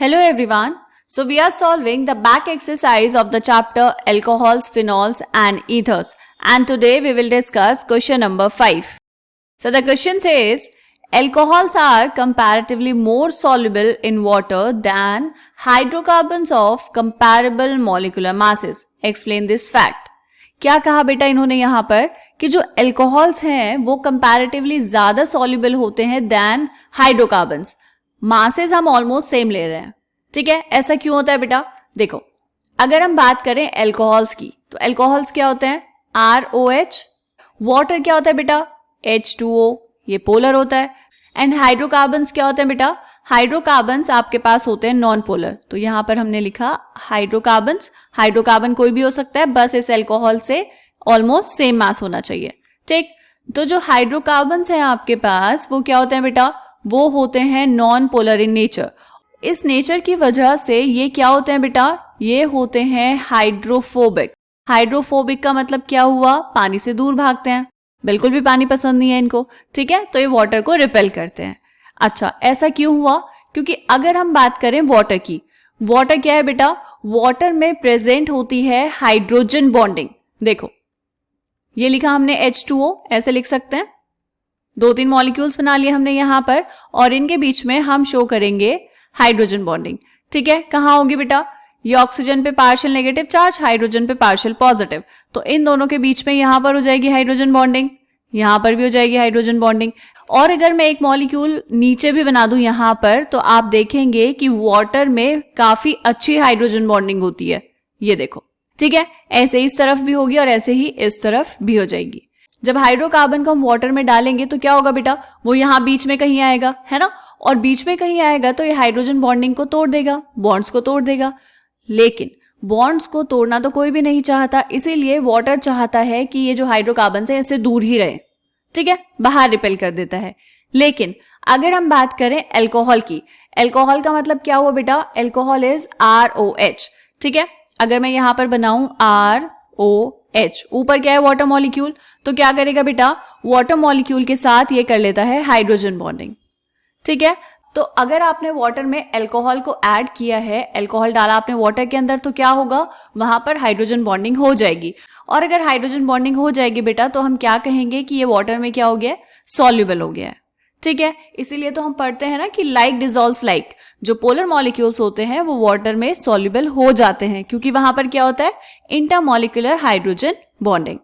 Hello everyone. So we are solving the back exercise of the chapter alcohols, phenols and ethers. And today we will discuss question number 5. So the question says, alcohols are comparatively more soluble in water than hydrocarbons of comparable molecular masses. Explain this fact. क्या कहा बेटा इन्होंने यहाँ पर कि जो alcohols हैं वो कंपैरेटिवली ज्यादा सॉल्युबल होते हैं देन हाइड्रोकार्बन्स. मासेस हम ऑलमोस्ट सेम ले रहे हैं. ठीक है, ऐसा क्यों होता है बेटा? देखो, अगर हम बात करें अल्कोहल्स की तो अल्कोहल्स क्या होते हैं? ROH. वाटर क्या होता है बेटा? H2O. ये पोलर होता है. एंड हाइड्रोकार्बन्स क्या होते हैं बेटा? हाइड्रोकार्बन्स आपके पास होते हैं नॉन पोलर. तो यहां पर हमने लिखा हाइड्रोकार्बन्स. हाइड्रोकार्बन कोई भी हो सकता है, बस इस अल्कोहल से ऑलमोस्ट सेम मास होना चाहिए. ठीक, तो जो हाइड्रोकार्बन्स हैं आपके पास वो क्या होते हैं बेटा? वो होते हैं नॉन पोलर इन नेचर. इस नेचर की वजह से ये क्या होते हैं बेटा? ये होते हैं हाइड्रोफोबिक. हाइड्रोफोबिक का मतलब क्या हुआ? पानी से दूर भागते हैं, बिल्कुल भी पानी पसंद नहीं है इनको. ठीक है, तो ये वाटर को रिपेल करते हैं. अच्छा, ऐसा क्यों हुआ? क्योंकि अगर हम बात करें वाटर की, वाटर क्या है बेटा? वाटर में प्रेजेंट होती है हाइड्रोजन बॉन्डिंग. देखो, ये लिखा हमने H2O, ऐसे लिख सकते हैं. 2-3 मॉलिक्यूल्स बना लिए हमने यहां पर और इनके बीच में हम शो करेंगे हाइड्रोजन बॉन्डिंग. ठीक है, कहां होगी बेटा? ये ऑक्सीजन पे पार्शियल नेगेटिव चार्ज, हाइड्रोजन पे पार्शियल पॉजिटिव. तो इन दोनों के बीच में यहां पर हो जाएगी हाइड्रोजन बॉन्डिंग, यहां पर भी हो जाएगी हाइड्रोजन बॉन्डिंग. और अगर मैं एक मॉलिक्यूल नीचे भी बना दूं यहां पर, तो आप देखेंगे कि वाटर में काफी अच्छी हाइड्रोजन बॉन्डिंग होती है. ये देखो. ठीक है, ऐसे इस तरफ भी होगी और ऐसे ही इस तरफ भी हो जाएगी. जब हाइड्रोकार्बन को हम वाटर में डालेंगे तो क्या होगा बेटा? वो यहां बीच में कहीं आएगा, है ना? और बीच में कहीं आएगा तो ये हाइड्रोजन बॉन्डिंग को तोड़ देगा, बॉन्ड्स को तोड़ देगा. लेकिन बॉन्ड्स को तोड़ना तो कोई भी नहीं चाहता, इसीलिए वाटर चाहता है कि ये जो हाइड्रोकार्बन है इससे दूर ही रहे. ठीक है, बाहर रिपेल कर देता है. लेकिन अगर हम बात करें अल्कोहल की, अल्कोहल का मतलब क्या हुआ बेटा? Alcohol is ROH. ठीक है, अगर मैं यहां पर बनाऊं ROH, ऊपर क्या है? Water molecule. तो क्या करेगा बेटा? वाटर मॉलिक्यूल के साथ ये कर लेता है हाइड्रोजन बॉन्डिंग. ठीक है, तो अगर आपने वाटर में अल्कोहल को ऐड किया है, अल्कोहल डाला आपने वाटर के अंदर, तो क्या होगा? वहां पर हाइड्रोजन बॉन्डिंग हो जाएगी. और अगर हाइड्रोजन बॉन्डिंग हो जाएगी बेटा, तो हम क्या कहेंगे कि ये वाटर में क्या हो गया? सॉल्युबल हो गया है. ठीक है, इसीलिए तो हम पढ़ते हैं ना कि लाइक डिसॉल्व्स लाइक. जो पोलर मॉलिक्यूल्स होते हैं वो वाटर में सॉल्युबल हो जाते हैं, क्योंकि वहां पर क्या होता है? Intermolecular hydrogen bonding.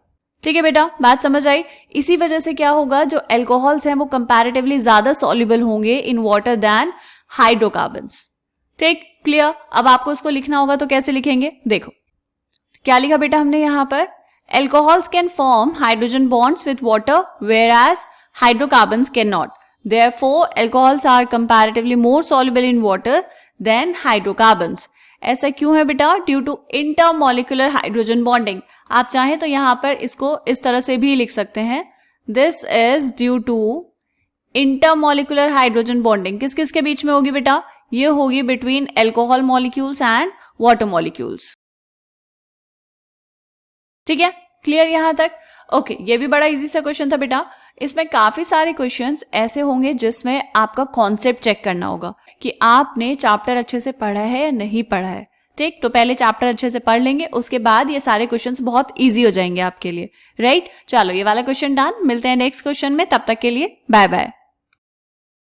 ठीक है बेटा, बात समझ आई? इसी वजह से क्या होगा? जो अल्कोहल्स हैं वो कंपैरेटिवली ज्यादा सॉल्युबल होंगे इन वाटर देन हाइड्रोकार्बन्स. ठीक, क्लियर? अब आपको इसको लिखना होगा तो कैसे लिखेंगे? देखो, क्या लिखा बेटा हमने यहां पर? Alcohols can form hydrogen bonds with water whereas hydrocarbons cannot. Therefore, alcohols are comparatively more soluble in water than hydrocarbons. ऐसा क्यों है बेटा? Due to intermolecular hydrogen bonding. आप चाहें तो यहां पर इसको इस तरह से भी लिख सकते हैं. This is due to intermolecular hydrogen bonding. किस किस के बीच में होगी बेटा? ये होगी between alcohol molecules and water molecules. ठीक है, क्लियर यहां तक? ओके, ये भी बड़ा इजी सा क्वेश्चन था बेटा. इसमें काफी सारे क्वेश्चंस ऐसे होंगे जिसमें आपका कॉन्सेप्ट चेक करना होगा कि आपने चैप्टर अच्छे से पढ़ा है या नहीं पढ़ा है. ठीक, तो पहले चैप्टर अच्छे से पढ़ लेंगे, उसके बाद ये सारे क्वेश्चंस बहुत इजी हो जाएंगे आपके लिए. राइट, चलो ये वाला क्वेश्चन डन. मिलते हैं नेक्स्ट क्वेश्चन में, तब तक के लिए बाय बाय.